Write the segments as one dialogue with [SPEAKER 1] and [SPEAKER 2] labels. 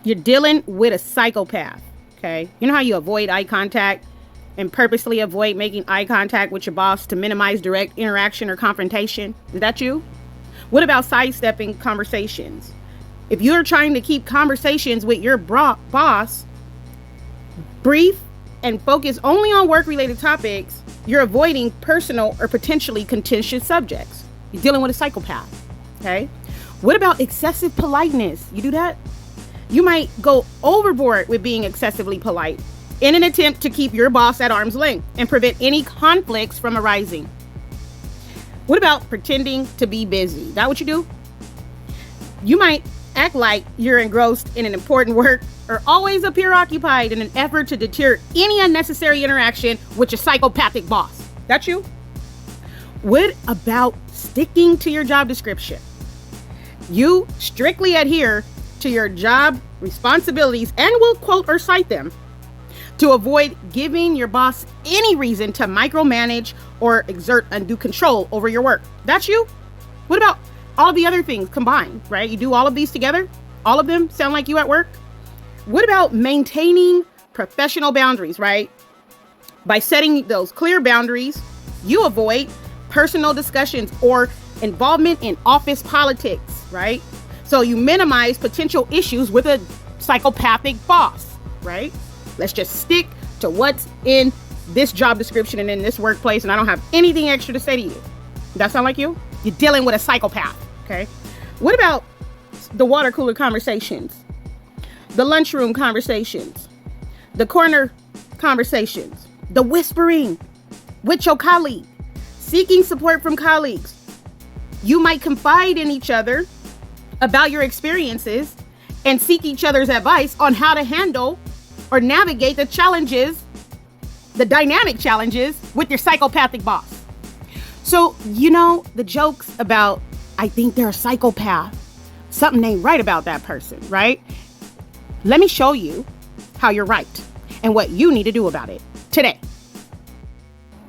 [SPEAKER 1] You're dealing with a psychopath, okay? You know how you avoid eye contact and purposely avoid making eye contact with your boss to minimize direct interaction or confrontation? Is that you? What about sidestepping conversations? If you're trying to keep conversations with your boss brief and focus only on work-related topics, you're avoiding personal or potentially contentious subjects. You're dealing with a psychopath, okay? What about excessive politeness? You do that? You might go overboard with being excessively polite in an attempt to keep your boss at arm's length and prevent any conflicts from arising. What about pretending to be busy? Is that what you do? You might act like you're engrossed in an important work or always appear occupied in an effort to deter any unnecessary interaction with your psychopathic boss. That's you. What about sticking to your job description? You strictly adhere to your job responsibilities and will quote or cite them to avoid giving your boss any reason to micromanage or exert undue control over your work. That's you. What about all of the other things combined, right? You do all of these together? All of them sound like you at work? What about maintaining professional boundaries, right? By setting those clear boundaries, you avoid personal discussions or involvement in office politics, right? So you minimize potential issues with a psychopathic boss, right? Let's just stick to what's in this job description and in this workplace, and I don't have anything extra to say to you. Does that sound like you? You're dealing with a psychopath, okay? What about the water cooler conversations, the lunchroom conversations, the corner conversations, the whispering with your colleague, seeking support from colleagues? You might confide in each other about your experiences and seek each other's advice on how to handle or navigate the challenges, the dynamic challenges with your psychopathic boss. So, you know, the jokes about, I think they're a psychopath, something ain't right about that person, right? Let me show you how you're right and what you need to do about it today.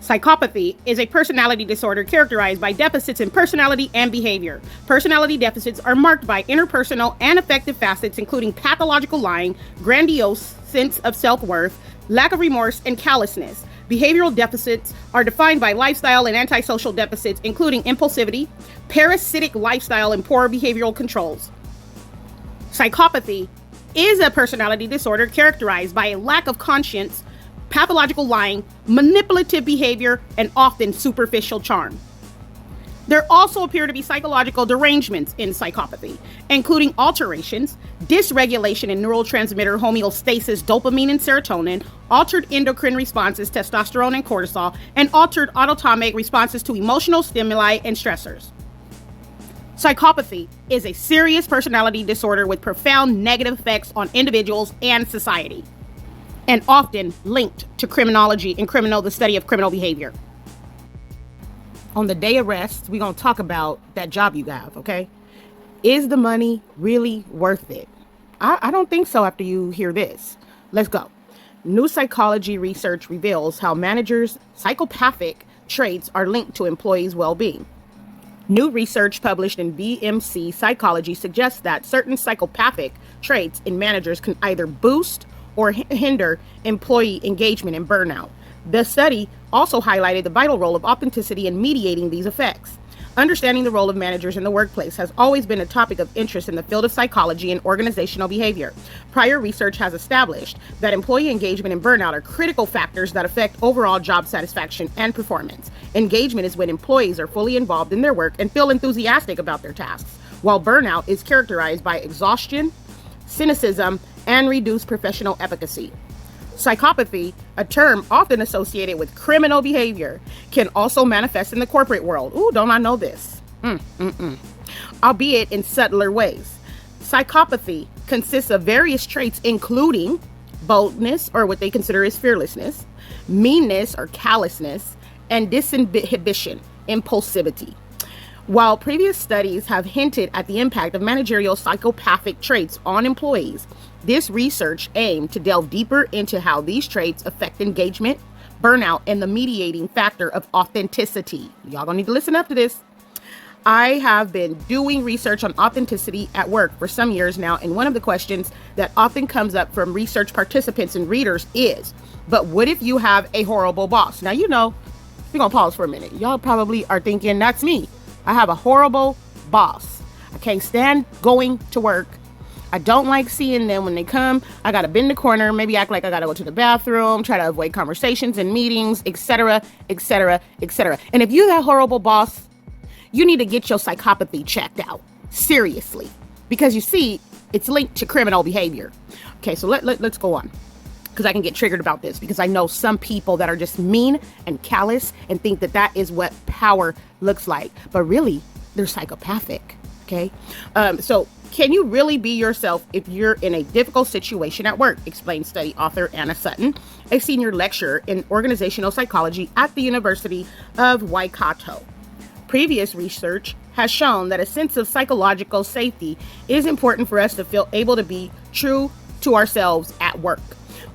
[SPEAKER 1] Psychopathy is a personality disorder characterized by deficits in personality and behavior. Personality deficits are marked by interpersonal and affective facets, including pathological lying, grandiose sense of self-worth, lack of remorse, and callousness. Behavioral deficits are defined by lifestyle and antisocial deficits, including impulsivity, parasitic lifestyle, and poor behavioral controls. Psychopathy is a personality disorder characterized by a lack of conscience, pathological lying, manipulative behavior, and often superficial charm. There also appear to be psychological derangements in psychopathy, including alterations, dysregulation in neurotransmitter homeostasis, dopamine and serotonin, altered endocrine responses, testosterone and cortisol, and altered autonomic responses to emotional stimuli and stressors. Psychopathy is a serious personality disorder with profound negative effects on individuals and society, and often linked to criminology and the study of criminal behavior. On the day of rest, we're going to talk about that job you have, okay? Is the money really worth it? I don't think so after you hear this. Let's go. New psychology research reveals how managers' psychopathic traits are linked to employees' well-being. New research published in BMC Psychology suggests that certain psychopathic traits in managers can either boost or hinder employee engagement and burnout. The study also highlighted the vital role of authenticity in mediating these effects. Understanding the role of managers in the workplace has always been a topic of interest in the field of psychology and organizational behavior. Prior research has established that employee engagement and burnout are critical factors that affect overall job satisfaction and performance. Engagement is when employees are fully involved in their work and feel enthusiastic about their tasks, while burnout is characterized by exhaustion, cynicism, and reduced professional efficacy. Psychopathy, a term often associated with criminal behavior, can also manifest in the corporate world. Ooh, don't I know this? Albeit in subtler ways. Psychopathy consists of various traits, including boldness, or what they consider as fearlessness, meanness or callousness, and disinhibition, impulsivity. While previous studies have hinted at the impact of managerial psychopathic traits on employees, this research aimed to delve deeper into how these traits affect engagement, burnout, and the mediating factor of authenticity. Y'all gonna need to listen up to this. I have been doing research on authenticity at work for some years now, and one of the questions that often comes up from research participants and readers is, but what if you have a horrible boss? Now, we're going to pause for a minute. Y'all probably are thinking, that's me. I have a horrible boss. I can't stand going to work. I don't like seeing them when they come. I got to bend the corner, maybe act like I got to go to the bathroom, try to avoid conversations and meetings, etc., etc., etc. And if you're that horrible boss, you need to get your psychopathy checked out. Seriously. Because you see, it's linked to criminal behavior. Okay, so let's go on. Because I can get triggered about this. Because I know some people that are just mean and callous and think that that is what power looks like. But really, they're psychopathic. Okay? So can you really be yourself if you're in a difficult situation at work? Explains study author Anna Sutton, a senior lecturer in organizational psychology at the University of Waikato. Previous research has shown that a sense of psychological safety is important for us to feel able to be true to ourselves at work.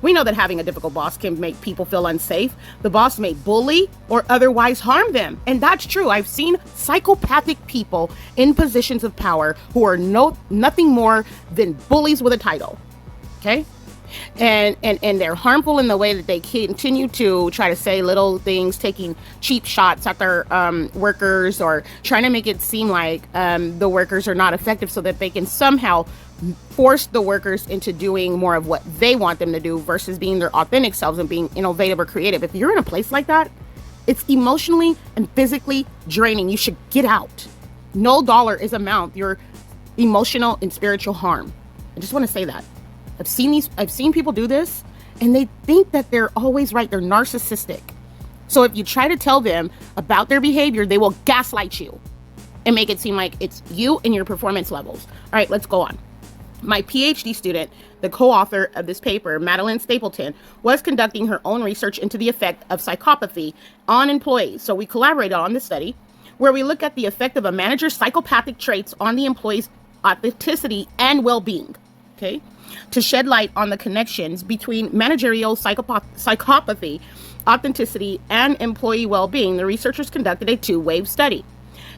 [SPEAKER 1] We know that having a difficult boss can make people feel unsafe. The boss may bully or otherwise harm them. And that's true. I've seen psychopathic people in positions of power who are nothing more than bullies with a title. Okay? And they're harmful in the way that they continue to try to say little things, taking cheap shots at their workers, or trying to make it seem like the workers are not effective so that they can somehow force the workers into doing more of what they want them to do versus being their authentic selves and being innovative or creative. If you're in a place like that, it's emotionally and physically draining. You should get out. No dollar is amount your emotional and spiritual harm. I just want to say that. I've seen people do this, and they think that they're always right. They're narcissistic. So if you try to tell them about their behavior, they will gaslight you and make it seem like it's you and your performance levels. All right, let's go on. My PhD student, the co-author of this paper, Madeline Stapleton, was conducting her own research into the effect of psychopathy on employees. So we collaborated on this study where we look at the effect of a manager's psychopathic traits on the employee's authenticity and well-being. Okay, to shed light on the connections between managerial psychopathy, authenticity, and employee well-being, the researchers conducted a two-wave study.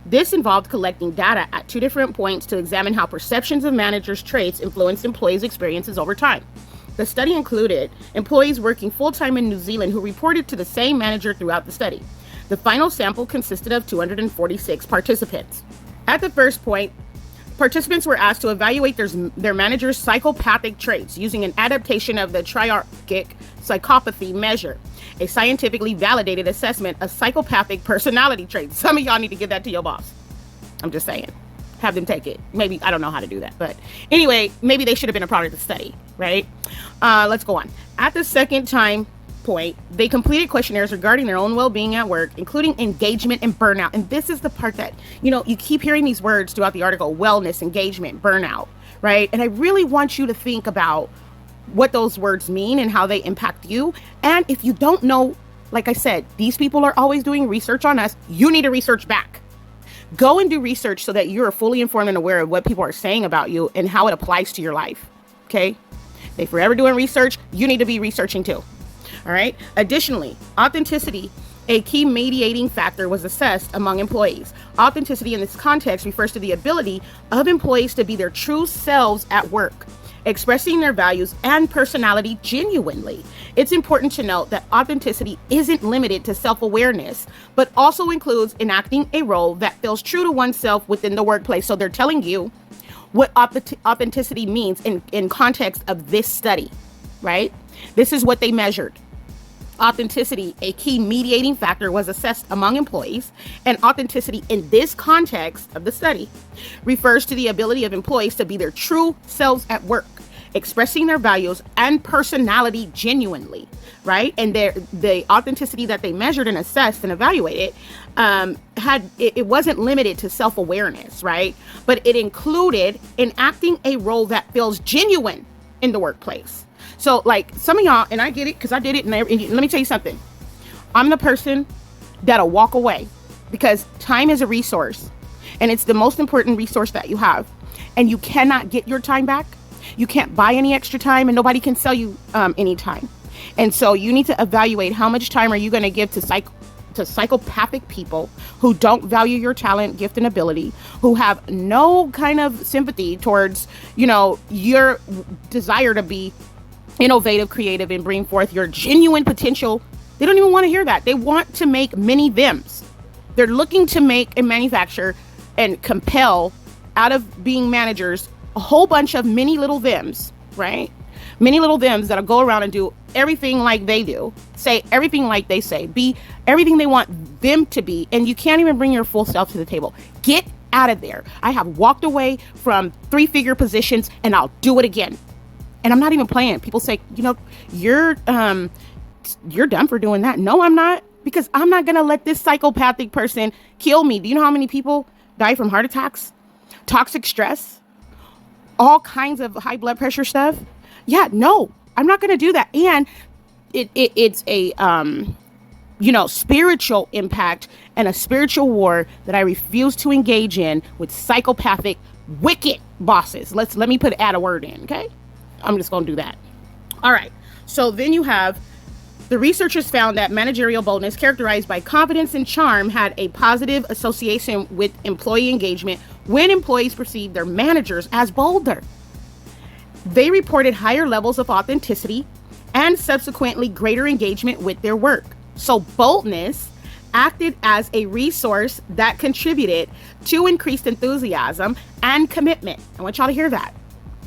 [SPEAKER 1] This involved collecting data at two different points to examine how perceptions of managers' traits influenced employees' experiences over time. The study included employees working full-time in New Zealand who reported to the same manager throughout the study. The final sample consisted of 246 participants. At the first point, participants were asked to evaluate their manager's psychopathic traits using an adaptation of the triarchic psychopathy measure, a scientifically validated assessment of psychopathic personality traits. Some of y'all need to give that to your boss. I'm just saying. Have them take it. Maybe, I don't know how to do that. But anyway, maybe they should have been a part of the study, right? Let's go on. At the second time point, they completed questionnaires regarding their own well-being at work, including engagement and burnout. And this is the part that, you keep hearing these words throughout the article: wellness, engagement, burnout, right? And I really want you to think about what those words mean and how they impact you. And if you don't know, like I said, these people are always doing research on us. You need to research back. Go and do research so that you're fully informed and aware of what people are saying about you and how it applies to your life. Okay? They forever doing research. You need to be researching too. All right. Additionally, authenticity, a key mediating factor, was assessed among employees. Authenticity in this context refers to the ability of employees to be their true selves at work, expressing their values and personality genuinely. It's important to note that authenticity isn't limited to self-awareness, but also includes enacting a role that feels true to oneself within the workplace. So they're telling you what authenticity means in context of this study, right? This is what they measured. Authenticity, a key mediating factor, was assessed among employees, and authenticity in this context of the study refers to the ability of employees to be their true selves at work, expressing their values and personality genuinely, right? And the authenticity that they measured and assessed and evaluated it wasn't limited to self-awareness, right? But it included enacting a role that feels genuine in the workplace. So like some of y'all, and I get it because I did it. And let me tell you something. I'm the person that'll walk away because time is a resource, and it's the most important resource that you have. And you cannot get your time back. You can't buy any extra time, and nobody can sell you any time. And so you need to evaluate how much time are you going to give to to psychopathic people who don't value your talent, gift, and ability, who have no kind of sympathy towards, your desire to be innovative, creative, and bring forth your genuine potential. They don't even want to hear that. They want to make mini thems. They're looking to make and manufacture and compel out of being managers a whole bunch of mini little thems, right? Many little thems that'll go around and do everything like they do, say everything like they say, be everything they want them to be, and you can't even bring your full self to the table. Get out of there. I have walked away from 3-figure positions, and I'll do it again. And I'm not even playing. People say, you're dumb for doing that. No, I'm not, because I'm not going to let this psychopathic person kill me. Do you know how many people die from heart attacks, toxic stress, all kinds of high blood pressure stuff? Yeah, no, I'm not going to do that. And it's a, spiritual impact and a spiritual war that I refuse to engage in with psychopathic, wicked bosses. Let me add a word in, okay? I'm just going to do that. All right. So then you have the researchers found that managerial boldness characterized by confidence and charm had a positive association with employee engagement when employees perceived their managers as bolder. They reported higher levels of authenticity and subsequently greater engagement with their work. So boldness acted as a resource that contributed to increased enthusiasm and commitment. I want y'all to hear that.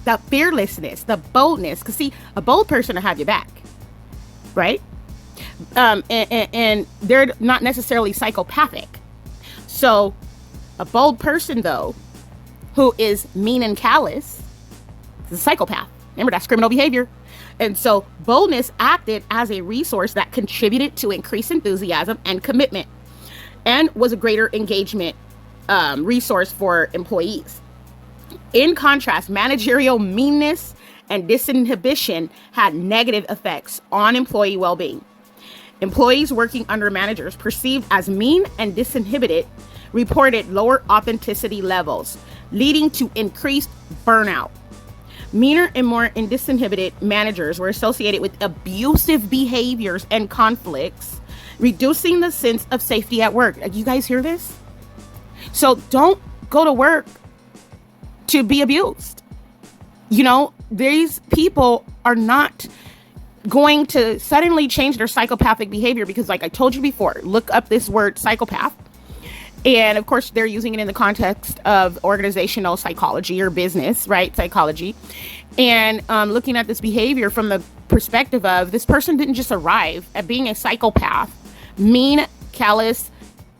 [SPEAKER 1] The fearlessness, the boldness, because see, a bold person will have your back, right? And they're not necessarily psychopathic. So a bold person, though, who is mean and callous, is a psychopath. Remember, that's criminal behavior. And so boldness acted as a resource that contributed to increased enthusiasm and commitment and was a greater engagement resource for employees. In contrast, managerial meanness and disinhibition had negative effects on employee well-being. Employees working under managers perceived as mean and disinhibited reported lower authenticity levels, leading to increased burnout. Meaner and more disinhibited managers were associated with abusive behaviors and conflicts, reducing the sense of safety at work. You guys hear this? So don't go to work to be abused. These people are not going to suddenly change their psychopathic behavior because, like I told you before, look up this word psychopath. And of course, they're using it in the context of organizational psychology or business, right? Psychology. And looking at this behavior from the perspective of this person didn't just arrive at being a psychopath, mean, callous,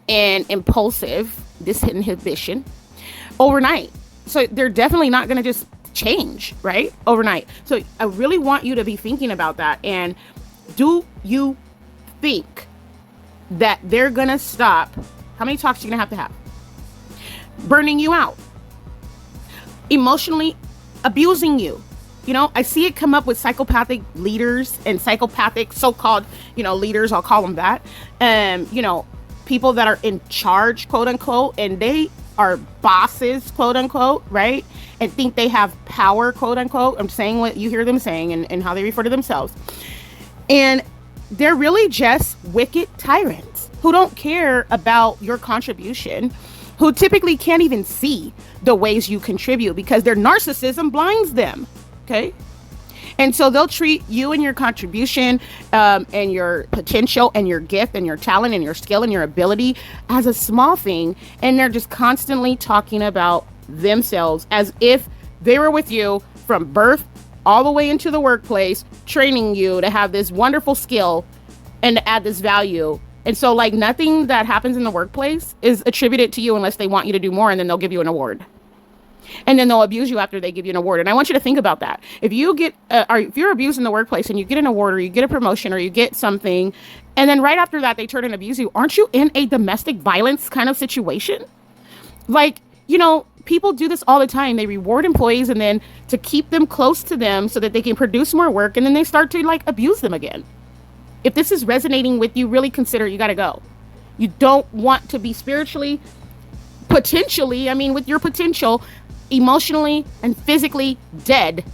[SPEAKER 1] and impulsive, disinhibition, overnight. So they're definitely not going to just change, right? Overnight. So I really want you to be thinking about that. And do you think that they're going to stop? How many talks are you going to have? Burning you out. Emotionally abusing you. I see it come up with psychopathic leaders and psychopathic so-called, leaders, I'll call them that. People that are in charge, quote unquote, and they are bosses, quote unquote, right? And think they have power, quote unquote. I'm saying what you hear them saying and how they refer to themselves. And they're really just wicked tyrants who don't care about your contribution, who typically can't even see the ways you contribute because their narcissism blinds them. Okay. And so they'll treat you and your contribution and your potential and your gift and your talent and your skill and your ability as a small thing. And they're just constantly talking about themselves as if they were with you from birth all the way into the workplace, training you to have this wonderful skill and to add this value. And so like nothing that happens in the workplace is attributed to you unless they want you to do more, and then they'll give you an award. And then they'll abuse you after they give you an award. And I want you to think about that. If you get, or if you're abused in the workplace and you get an award or you get a promotion or you get something, and then right after that they turn and abuse you, aren't you in a domestic violence kind of situation? Like, people do this all the time. They reward employees and then to keep them close to them so that they can produce more work, and then they start to abuse them again. If this is resonating with you, really consider you got to go. You don't want to be spiritually, potentially, with your potential, emotionally and physically dead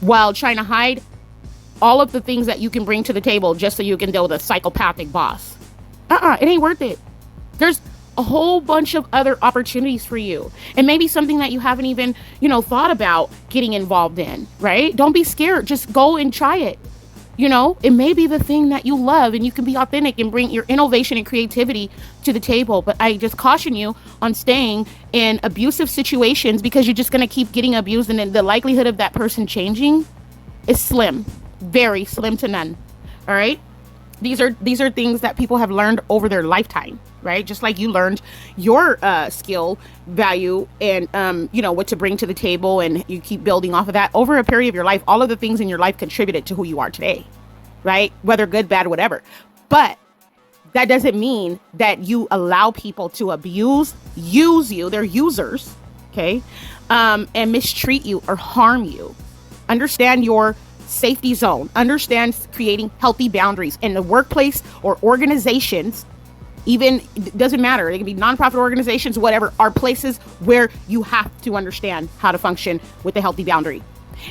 [SPEAKER 1] while trying to hide all of the things that you can bring to the table just so you can deal with a psychopathic boss. It ain't worth it. There's a whole bunch of other opportunities for you. And maybe something that you haven't even, thought about getting involved in, right? Don't be scared. Just go and try it. It may be the thing that you love, and you can be authentic and bring your innovation and creativity to the table. But I just caution you on staying in abusive situations, because you're just going to keep getting abused. And then the likelihood of that person changing is slim, very slim to none. All right. These are things that people have learned over their lifetime, right? Just like you learned your skill, value, and, what to bring to the table, and you keep building off of that over a period of your life. All of the things in your life contributed to who you are today, right? Whether good, bad, whatever. But that doesn't mean that you allow people to use you, they're users, okay, and mistreat you or harm you. Understand your safety zone. Understand creating healthy boundaries in the workplace or organizations. Even, it doesn't matter, they can be nonprofit organizations, whatever, are places where you have to understand how to function with a healthy boundary.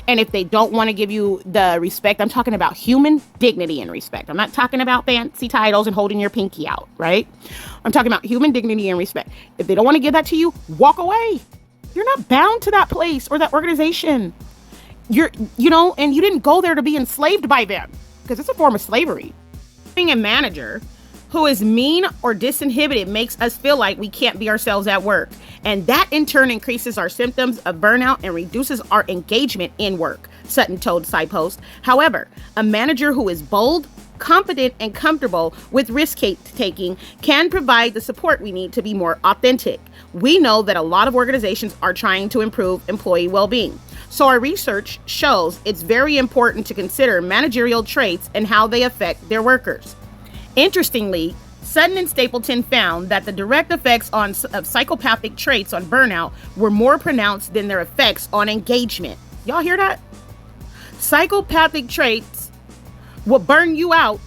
[SPEAKER 1] And if they don't want to give you the respect, I'm talking about human dignity and respect. I'm not talking about fancy titles and holding your pinky out, right? I'm talking about human dignity and respect. If they don't want to give that to you, walk away. You're not bound to that place or that organization. And you didn't go there to be enslaved by them, because it's a form of slavery. Being a manager who is mean or disinhibited makes us feel like we can't be ourselves at work. And that in turn increases our symptoms of burnout and reduces our engagement in work, Sutton told PsyPost. However, a manager who is bold, confident, and comfortable with risk-taking can provide the support we need to be more authentic. We know that a lot of organizations are trying to improve employee well-being. So our research shows it's very important to consider managerial traits and how they affect their workers. Interestingly, Sutton and Stapleton found that the direct effects of psychopathic traits on burnout were more pronounced than their effects on engagement. Y'all hear that? Psychopathic traits will burn you out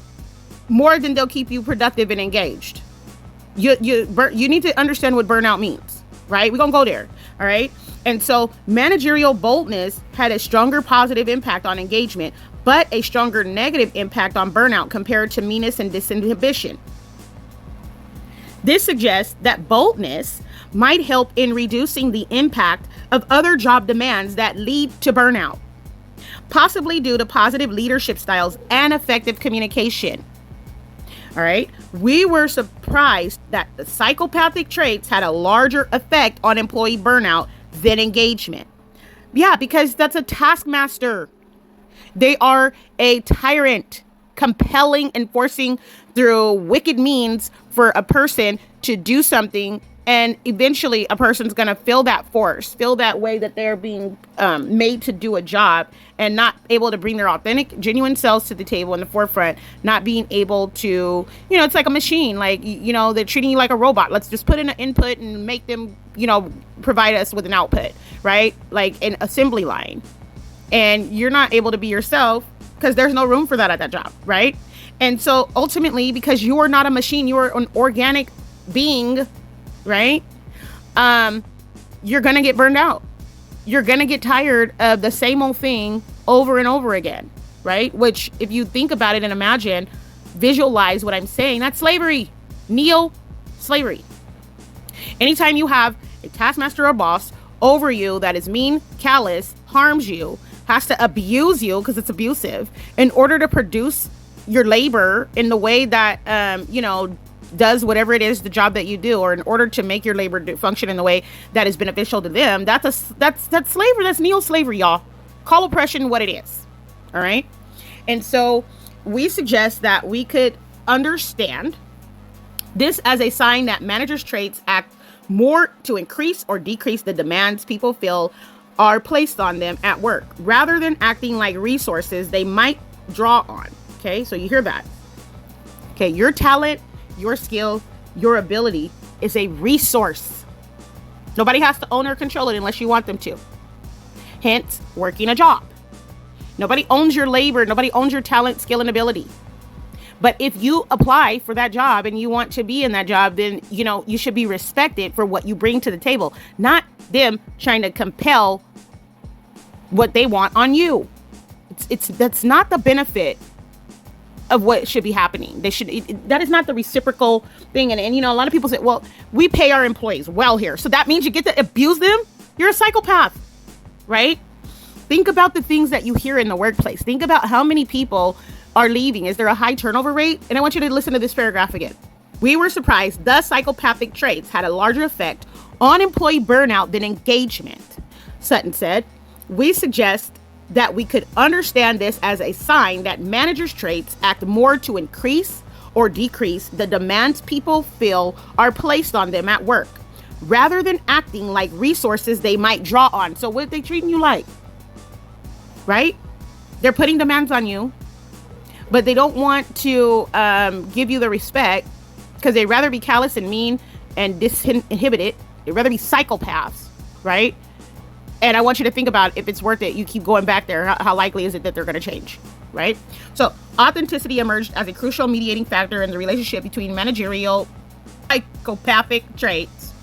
[SPEAKER 1] more than they'll keep you productive and engaged. You need to understand what burnout means, right? We're going to go there, all right? And so managerial boldness had a stronger positive impact on engagement, but a stronger negative impact on burnout compared to meanness and disinhibition. This suggests that boldness might help in reducing the impact of other job demands that lead to burnout, possibly due to positive leadership styles and effective communication. All right. We were surprised that the psychopathic traits had a larger effect on employee burnout than engagement. Yeah, because that's a taskmaster. They are a tyrant, compelling and forcing through wicked means for a person to do something. And eventually a person's going to feel that force, feel that way that they're being made to do a job, and not able to bring their authentic, genuine selves to the table in the forefront, not being able to, it's like a machine, like, they're treating you like a robot. Let's just put in an input and make them, provide us with an output, right? Like an assembly line. And you're not able to be yourself because there's no room for that at that job, right? And so ultimately, because you are not a machine, you are an organic being, right? You're going to get burned out. You're going to get tired of the same old thing over and over again, right? Which, if you think about it and imagine, visualize what I'm saying, that's slavery, neo-slavery. Anytime you have a taskmaster or boss over you that is mean, callous, harms you, has to abuse you because it's abusive in order to produce your labor in the way that, does whatever it is, the job that you do, or in order to make your labor function in the way that is beneficial to them, that's slavery. That's neo-slavery, y'all. Call oppression what it is. All right. And so we suggest that we could understand this as a sign that managers' traits act more to increase or decrease the demands people feel are placed on them at work, rather than acting like resources they might draw on. Okay. So you hear that. Okay. Your talent, your skill, your ability is a resource. Nobody has to own or control it unless you want them to. Hence, working a job. Nobody owns your labor. Nobody owns your talent, skill, and ability. But if you apply for that job and you want to be in that job, then, you should be respected for what you bring to the table, not them trying to compel what they want on you. That's not the benefit of what should be happening. That is not the reciprocal thing. And a lot of people say, well, we pay our employees well here, so that means you get to abuse them. You're a psychopath, right? Think about the things that you hear in the workplace. Think about how many people are leaving. Is there a high turnover rate? And I want you to listen to this paragraph again. We were surprised the psychopathic traits had a larger effect on employee burnout than engagement, Sutton said. We suggest that we could understand this as a sign that managers' traits act more to increase or decrease the demands people feel are placed on them at work, rather than acting like resources they might draw on. So what are they treating you like? Right? They're putting demands on you, but they don't want to give you the respect because they'd rather be callous and mean and disinhibited. They'd rather be psychopaths, right? And I want you to think about if it's worth it. You keep going back there. How likely is it that they're going to change, right? So authenticity emerged as a crucial mediating factor in the relationship between managerial psychopathic traits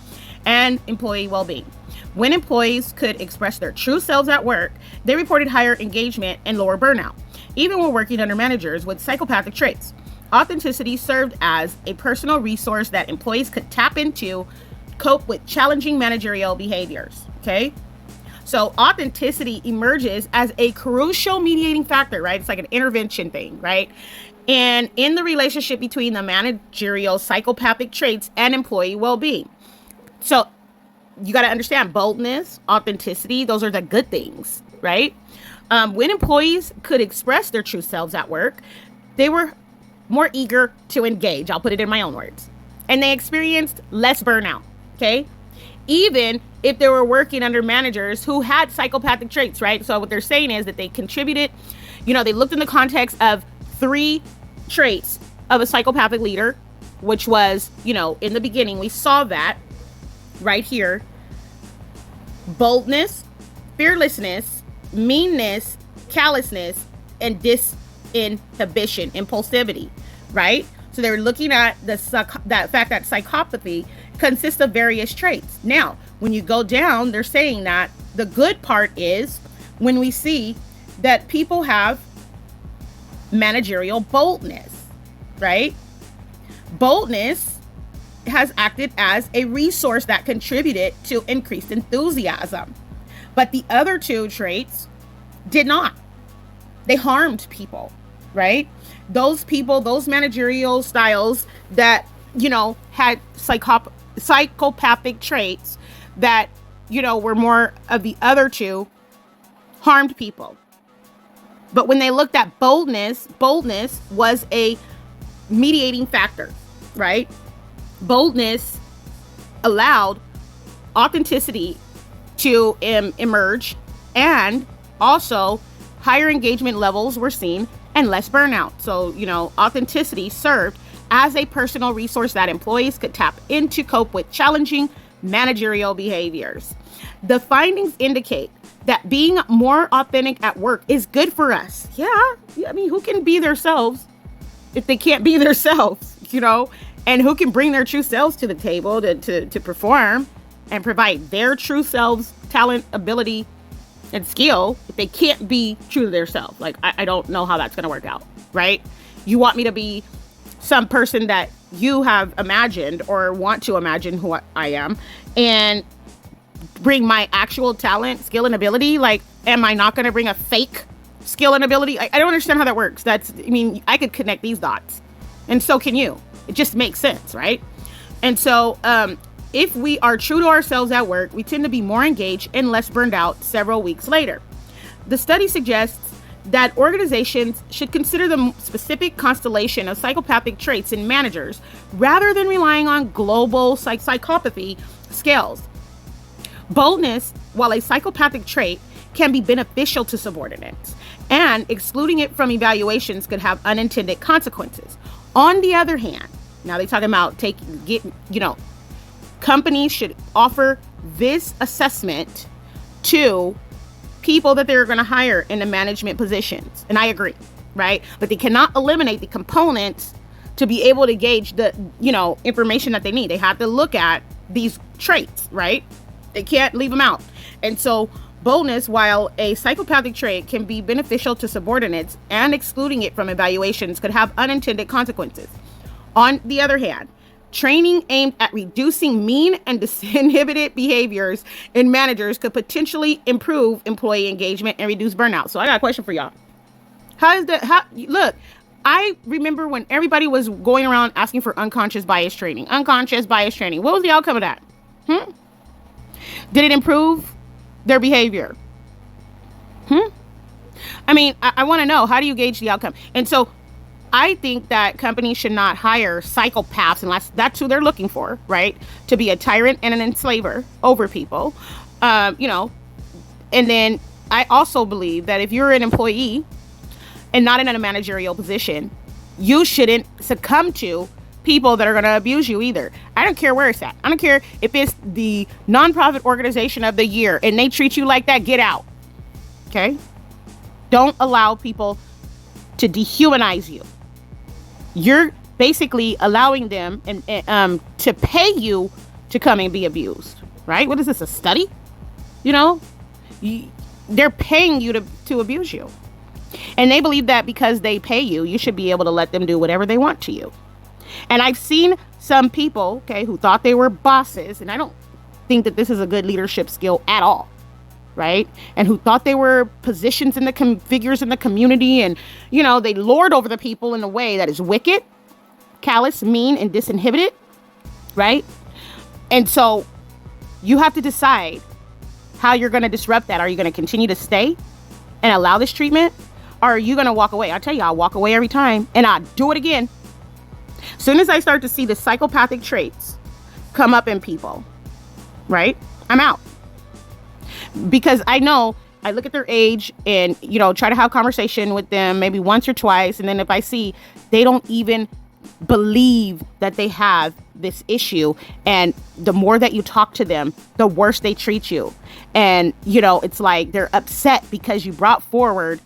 [SPEAKER 1] and employee well-being. When employees could express their true selves at work, they reported higher engagement and lower burnout, even when working under managers with psychopathic traits. Authenticity served as a personal resource that employees could tap into, cope with challenging managerial behaviors, okay? So authenticity emerges as a crucial mediating factor, right? It's like an intervention thing, right? And in the relationship between the managerial psychopathic traits and employee well-being. So you got to understand boldness, authenticity, those are the good things, right? When employees could express their true selves at work, they were more eager to engage. I'll put it in my own words. And they experienced less burnout, okay? Even if they were working under managers who had psychopathic traits, right? So what they're saying is that they contributed, they looked in the context of 3 traits of a psychopathic leader, which was, in the beginning, we saw that right here. Boldness, fearlessness, meanness, callousness, and disinhibition, impulsivity, right? So they were looking at that fact that psychopathy consists of various traits. Now, when you go down, they're saying that the good part is when we see that people have managerial boldness, right? Boldness has acted as a resource that contributed to increased enthusiasm. But the other 2 traits did not. They harmed people, right? Those people, those managerial styles that, had psychopathic traits that, were more of the other 2, harmed people. But when they looked at boldness was a mediating factor, right? Boldness allowed authenticity to emerge, and also higher engagement levels were seen and less burnout. So, authenticity served as a personal resource that employees could tap into cope with challenging managerial behaviors. The findings indicate that being more authentic at work is good for us. Yeah, I mean, who can be themselves if they can't be themselves, and who can bring their true selves to the table to perform and provide their true selves, talent, ability, and skill if they can't be true to themselves. Like, I don't know how that's going to work out, right? You want me to be some person that you have imagined or want to imagine who I am and bring my actual talent, skill, and ability. Like, am I not going to bring a fake skill and ability? I don't understand how that works. I could connect these dots, and so can you. It just makes sense, right? And so if we are true to ourselves at work, we tend to be more engaged and less burned out several weeks later. The study suggests that organizations should consider the specific constellation of psychopathic traits in managers rather than relying on global psychopathy scales. Boldness, while a psychopathic trait, can be beneficial to subordinates, and excluding it from evaluations could have unintended consequences. On the other hand, now they're talking about companies should offer this assessment to people that they're going to hire in the management positions. And I agree, right? But they cannot eliminate the components to be able to gauge the, information that they need. They have to look at these traits, right? They can't leave them out. And so Boldness, while a psychopathic trait, can be beneficial to subordinates, and excluding it from evaluations could have unintended consequences. On the other hand, training aimed at reducing mean and disinhibited behaviors in managers could potentially improve employee engagement and reduce burnout. So I got a question for y'all. Look, I remember when everybody was going around asking for unconscious bias training. What was the outcome of that? Did it improve their behavior? I mean, I want to know, how do you gauge the outcome? And so I think that companies should not hire psychopaths unless that's who they're looking for, right? To be a tyrant and an enslaver over people, And then I also believe that if you're an employee and not in a managerial position, you shouldn't succumb to people that are going to abuse you either. I don't care where it's at. I don't care if it's the nonprofit organization of the year and they treat you like that, get out. Okay? Don't allow people to dehumanize you. You're basically allowing them to pay you to come and be abused, right? What is this, a study? They're paying you to abuse you. And they believe that because they pay you, you should be able to let them do whatever they want to you. And I've seen some people, who thought they were bosses, and I don't think that this is a good leadership skill at all, right? And who thought they were positions in the figures in the community, and, they lord over the people in a way that is wicked, callous, mean, and disinhibited, right? And so you have to decide how you're going to disrupt that. Are you going to continue to stay and allow this treatment? Or are you going to walk away? I tell you, I'll walk away every time, and I'll do it again. As soon as I start to see the psychopathic traits come up in people, right, I'm out. Because I know, I look at their age and, try to have a conversation with them maybe once or twice. And then if I see they don't even believe that they have this issue, and the more that you talk to them, the worse they treat you. And, it's like they're upset because you brought forward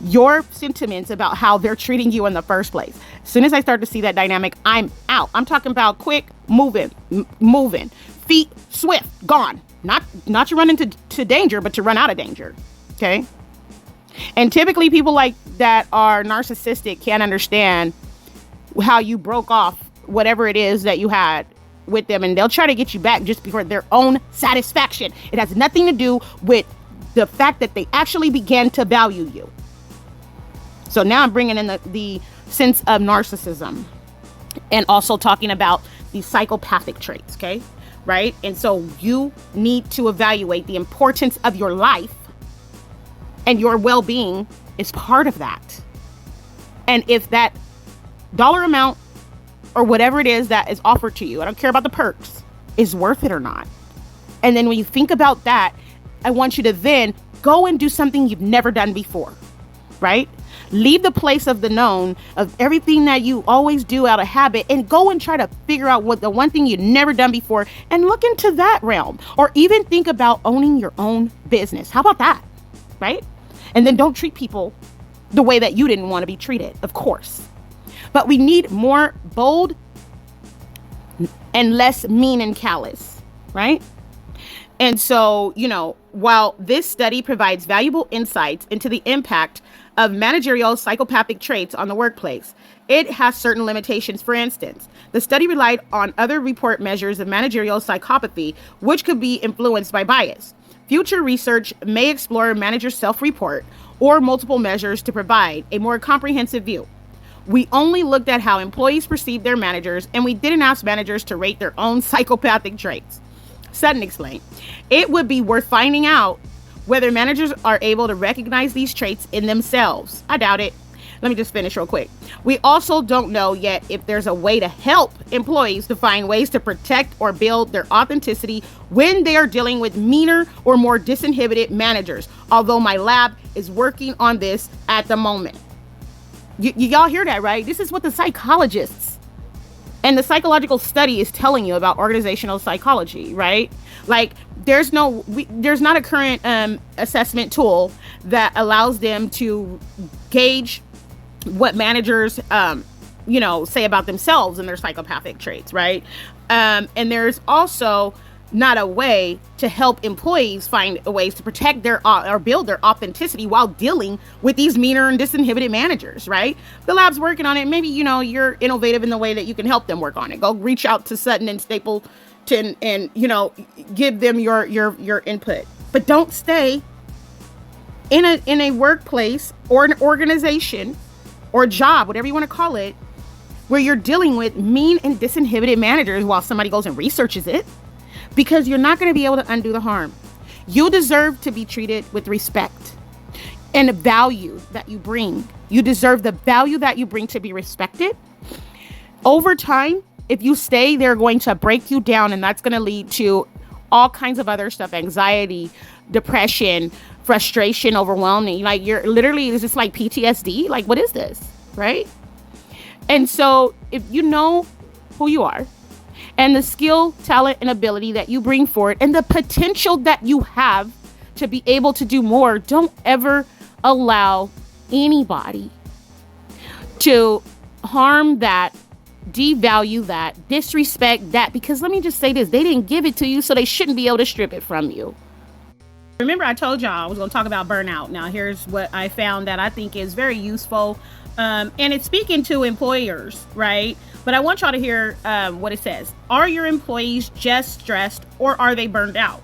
[SPEAKER 1] your sentiments about how they're treating you in the first place. As soon as I start to see that dynamic, I'm out. I'm talking about quick, moving, feet swift, gone. Not to run into danger, but to run out of danger. Okay. And typically people like that are narcissistic can't understand how you broke off whatever it is that you had with them, and they'll try to get you back just for their own satisfaction. It has nothing to do with the fact that they actually began to value you. So now I'm bringing in the sense of narcissism, and also talking about the psychopathic traits, okay? Right? And so you need to evaluate the importance of your life, and your well-being is part of that. And if that dollar amount or whatever it is that is offered to you, I don't care about the perks, is worth it or not. And then when you think about that, I want you to then go and do something you've never done before, right? Leave the place of the known of everything that you always do out of habit, and go and try to figure out what the one thing you've never done before, and look into that realm. Or even think about owning your own business. How about that? Right? And then don't treat people the way that you didn't want to be treated, of course. But we need more bold and less mean and callous, right? And so, while this study provides valuable insights into the impact of managerial psychopathic traits on the workplace, it has certain limitations. For instance, the study relied on other report measures of managerial psychopathy, which could be influenced by bias. Future research may explore manager self-report or multiple measures to provide a more comprehensive view. We only looked at how employees perceive their managers, and we didn't ask managers to rate their own psychopathic traits. Sutton explained, it would be worth finding out whether managers are able to recognize these traits in themselves. I doubt it. Let me just finish real quick. We also don't know yet if there's a way to help employees to find ways to protect or build their authenticity when they are dealing with meaner or more disinhibited managers, although my lab is working on this at the moment. Y'all hear that, right? This is what the psychologists and the psychological study is telling you about organizational psychology, right? Like, there's not a current assessment tool that allows them to gauge what managers, say about themselves and their psychopathic traits, right? And there's also not a way to help employees find ways to protect their or build their authenticity while dealing with these meaner and disinhibited managers, right? The lab's working on it. Maybe, you're innovative in the way that you can help them work on it. Go reach out to Sutton and Stapleton and, give them your input. But don't stay in a workplace or an organization or job, whatever you want to call it, where you're dealing with mean and disinhibited managers while somebody goes and researches it, because you're not going to be able to undo the harm. You deserve to be treated with respect and the value that you bring. You deserve the value that you bring to be respected. Over time, if you stay, they're going to break you down, and that's going to lead to all kinds of other stuff: anxiety, depression, frustration, overwhelming. Like, you're literally, is this like PTSD? Like, what is this? Right? And so if you know who you are and the skill, talent, and ability that you bring forward and the potential that you have to be able to do more, don't ever allow anybody to harm that, devalue that, disrespect that, because let me just say this: they didn't give it to you, so they shouldn't be able to strip it from you. Remember, I told y'all I was going to talk about burnout. Now, here's what I found that I think is very useful. And it's speaking to employers, right? But I want y'all to hear what it says. Are your employees just stressed, or are they burned out?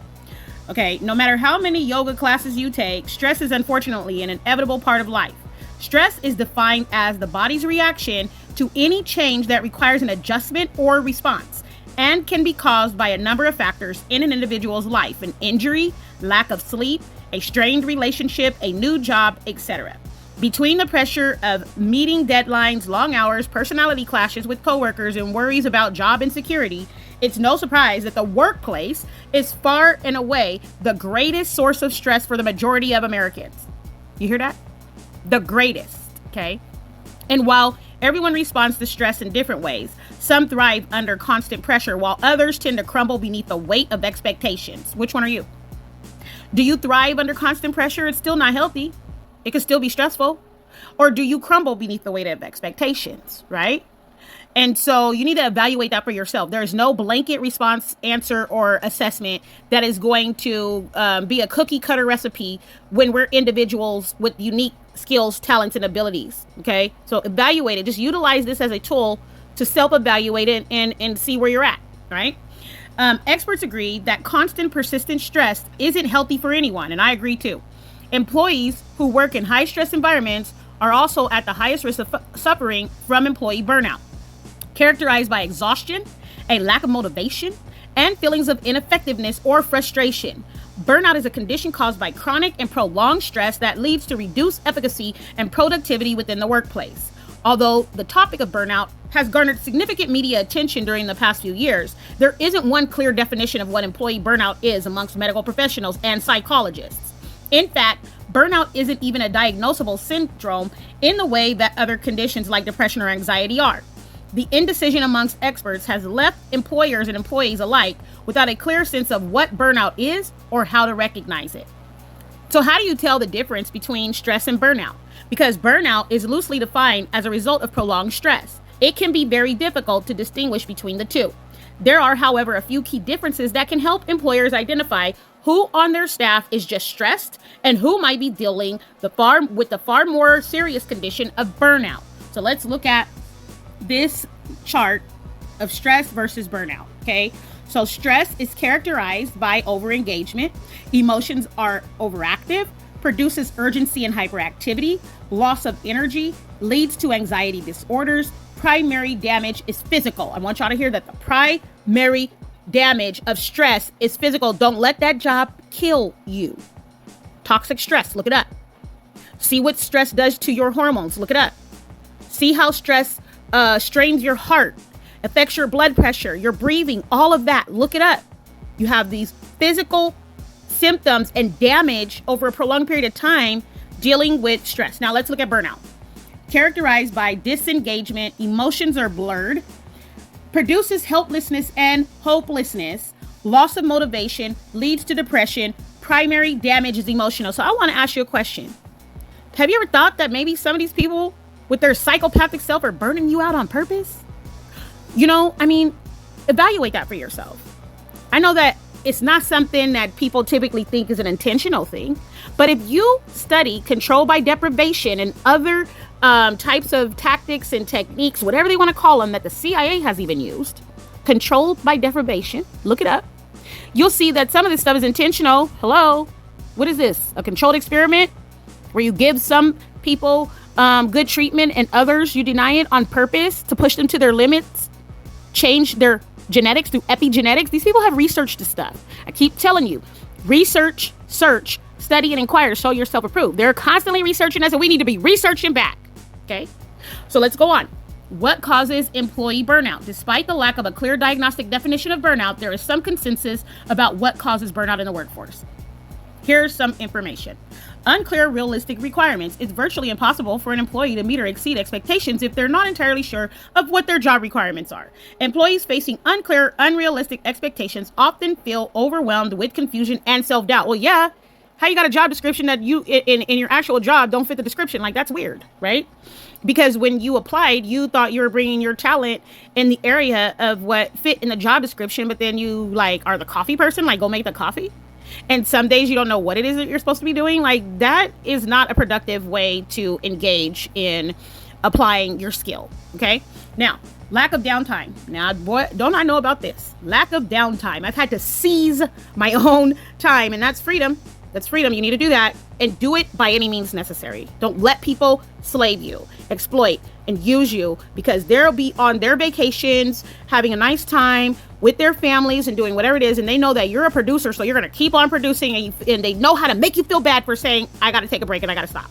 [SPEAKER 1] Okay, no matter how many yoga classes you take, stress is unfortunately an inevitable part of life. Stress is defined as the body's reaction to any change that requires an adjustment or response, and can be caused by a number of factors in an individual's life: an injury, lack of sleep, a strained relationship, a new job, etc. Between the pressure of meeting deadlines, long hours, personality clashes with coworkers, and worries about job insecurity, it's no surprise that the workplace is far and away the greatest source of stress for the majority of Americans. You hear that? The greatest, okay? And while everyone responds to stress in different ways, some thrive under constant pressure, while others tend to crumble beneath the weight of expectations. Which one are you? Do you thrive under constant pressure? It's still not healthy. It could still be stressful. Or do you crumble beneath the weight of expectations, right? And so you need to evaluate that for yourself. There is no blanket response, answer, or assessment that is going to be a cookie cutter recipe when we're individuals with unique skills, talents, and abilities, okay? So evaluate it. Just utilize this as a tool to self-evaluate it and see where you're at, right? Experts agree that constant, persistent stress isn't healthy for anyone, and I agree too. Employees who work in high-stress environments are also at the highest risk of suffering from employee burnout, characterized by exhaustion, a lack of motivation, and feelings of ineffectiveness or frustration. Burnout is a condition caused by chronic and prolonged stress that leads to reduced efficacy and productivity within the workplace. Although the topic of burnout has garnered significant media attention during the past few years, there isn't one clear definition of what employee burnout is amongst medical professionals and psychologists. In fact, burnout isn't even a diagnosable syndrome in the way that other conditions like depression or anxiety are. The indecision amongst experts has left employers and employees alike without a clear sense of what burnout is or how to recognize it. So how do you tell the difference between stress and burnout? Because burnout is loosely defined as a result of prolonged stress. It can be very difficult to distinguish between the two. There are, however, a few key differences that can help employers identify who on their staff is just stressed and who might be dealing with the far more serious condition of burnout. So let's look at this chart of stress versus burnout, okay? So stress is characterized by overengagement. Emotions are overactive, produces urgency and hyperactivity, loss of energy, leads to anxiety disorders. Primary damage is physical. I want y'all to hear that the primary damage of stress is physical. Don't let that job kill you. Toxic stress, look it up. See what stress does to your hormones, look it up. See how stress strains your heart, affects your blood pressure, your breathing, all of that, look it up. You have these physical symptoms and damage over a prolonged period of time dealing with stress. Now let's look at burnout. Characterized by disengagement, emotions are blurred, produces helplessness and hopelessness, loss of motivation, leads to depression, primary damage is emotional. So I want to ask you a question. Have you ever thought that maybe some of these people with their psychopathic self are burning you out on purpose? Evaluate that for yourself. I know that It's not something that people typically think is an intentional thing. But if you study control by deprivation and other types of tactics and techniques, whatever they want to call them, that the CIA has even used, control by deprivation, look it up. You'll see that some of this stuff is intentional. Hello, what is this? A controlled experiment where you give some people good treatment and others you deny it on purpose to push them to their limits, change their genetics through epigenetics. These people have researched this stuff. I keep telling you, research, search, study, and inquire. Show yourself approved. They're constantly researching us, and we need to be researching back. Okay, so let's go on. What causes employee burnout? Despite the lack of a clear diagnostic definition of burnout, there is some consensus about what causes burnout in the workforce. Here's some information. Unclear realistic requirements. It's virtually impossible for an employee to meet or exceed expectations if they're not entirely sure of what their job requirements are. Employees facing unclear, unrealistic expectations often feel overwhelmed with confusion and self-doubt. Well, yeah, how you got a job description that you in your actual job don't fit the description? Like, that's weird, right? Because when you applied, you thought you were bringing your talent in the area of what fit in the job description, but then you like are the coffee person, like go make the coffee. And some days you don't know what it is that you're supposed to be doing. Like, that is not a productive way to engage in applying your skill. Okay. Now, lack of downtime. Now, boy, don't I know about this? Lack of downtime. I've had to seize my own time, and that's freedom. That's freedom. You need to do that and do it by any means necessary. Don't let people slave you, exploit, and use you, because they'll be on their vacations, having a nice time with their families and doing whatever it is. And they know that you're a producer, so you're going to keep on producing, and they know how to make you feel bad for saying, I got to take a break and I got to stop.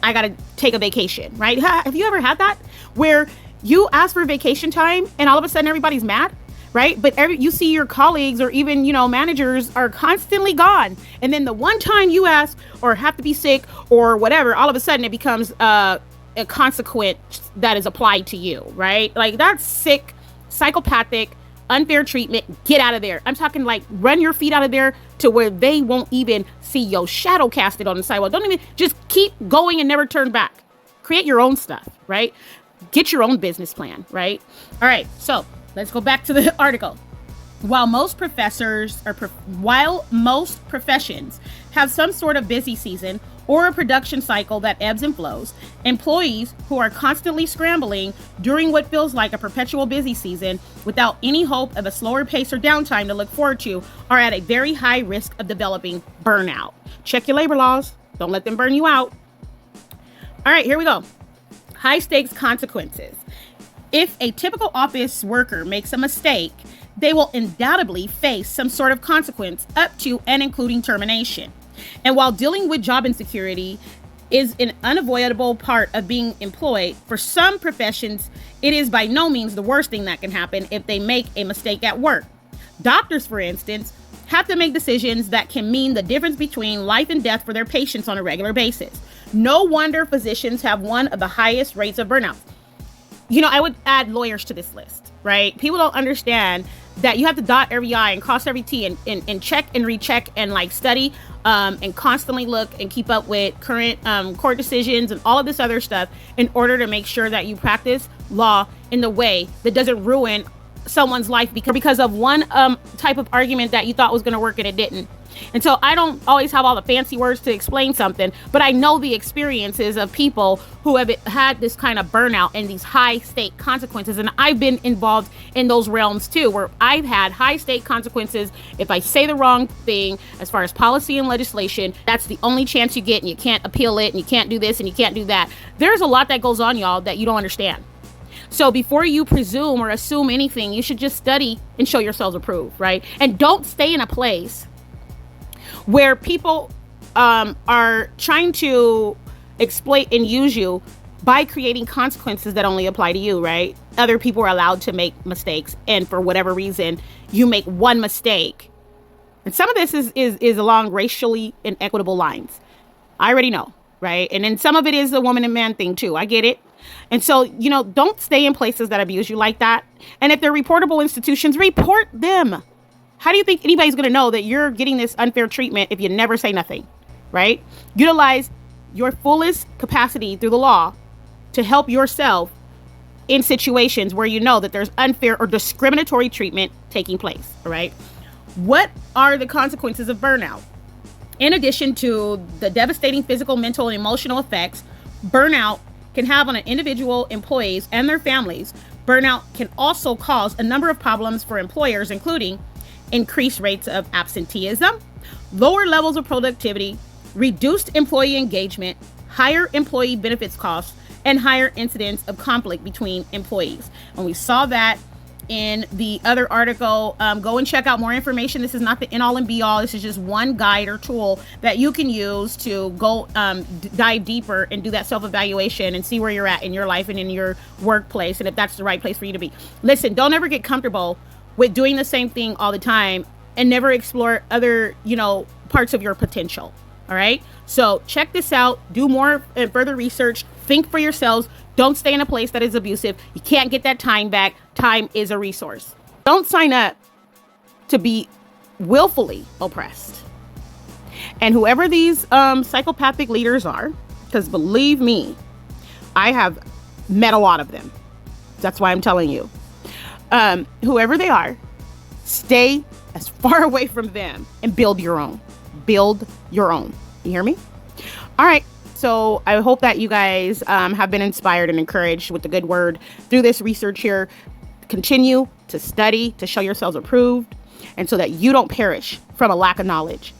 [SPEAKER 1] I got to take a vacation, right? Have you ever had that where you ask for vacation time and all of a sudden everybody's mad? Right? But you see your colleagues or even, managers are constantly gone. And then the one time you ask or have to be sick or whatever, all of a sudden it becomes a consequence that is applied to you, right? Like, that's sick, psychopathic, unfair treatment. Get out of there. I'm talking like run your feet out of there to where they won't even see your shadow casted on the sidewalk. Don't even, just keep going and never turn back. Create your own stuff, right? Get your own business plan, right? All right. So let's go back to the article. While most professions have some sort of busy season or a production cycle that ebbs and flows, employees who are constantly scrambling during what feels like a perpetual busy season without any hope of a slower pace or downtime to look forward to are at a very high risk of developing burnout. Check your labor laws. Don't let them burn you out. All right, here we go. High stakes consequences. If a typical office worker makes a mistake, they will undoubtedly face some sort of consequence up to and including termination. And while dealing with job insecurity is an unavoidable part of being employed, for some professions, it is by no means the worst thing that can happen if they make a mistake at work. Doctors, for instance, have to make decisions that can mean the difference between life and death for their patients on a regular basis. No wonder physicians have one of the highest rates of burnout. I would add lawyers to this list, right? People don't understand that you have to dot every I and cross every T and check and recheck and like study and constantly look and keep up with current court decisions and all of this other stuff in order to make sure that you practice law in the way that doesn't ruin someone's life because of one type of argument that you thought was going to work and it didn't. And so I don't always have all the fancy words to explain something, but I know the experiences of people who have had this kind of burnout and these high stake consequences. And I've been involved in those realms too, where I've had high stake consequences. If I say the wrong thing, as far as policy and legislation, that's the only chance you get, and you can't appeal it, and you can't do this and you can't do that. There's a lot that goes on, y'all, that you don't understand. So before you presume or assume anything, you should just study and show yourselves approved, right? And don't stay in a place where people are trying to exploit and use you by creating consequences that only apply to you, right? Other people are allowed to make mistakes, and for whatever reason, you make one mistake. And some of this is along racially inequitable lines. I already know, right? And then some of it is a woman and man thing too. I get it. And so, don't stay in places that abuse you like that. And if they're reportable institutions, report them. How do you think anybody's going to know that you're getting this unfair treatment if you never say nothing, right? Utilize your fullest capacity through the law to help yourself in situations where you know that there's unfair or discriminatory treatment taking place, all right? What are the consequences of burnout? In addition to the devastating physical, mental, and emotional effects burnout can have on an individual, employees, and their families, burnout can also cause a number of problems for employers, including increased rates of absenteeism, lower levels of productivity, reduced employee engagement, higher employee benefits costs, and higher incidence of conflict between employees. And we saw that in the other article. Go and check out more information. This is not the end all and be all. This is just one guide or tool that you can use to go dive deeper and do that self-evaluation and see where you're at in your life and in your workplace, and if that's the right place for you to be. Listen, don't ever get comfortable with doing the same thing all the time and never explore other, parts of your potential. All right. So check this out. Do more and further research. Think for yourselves. Don't stay in a place that is abusive. You can't get that time back. Time is a resource. Don't sign up to be willfully oppressed. And whoever these psychopathic leaders are, because believe me, I have met a lot of them. That's why I'm telling you. Whoever they are, stay as far away from them and build your own. Build your own. You hear me? All right. So I hope that you guys have been inspired and encouraged with the good word through this research here. Continue to study, to show yourselves approved, and so that you don't perish from a lack of knowledge.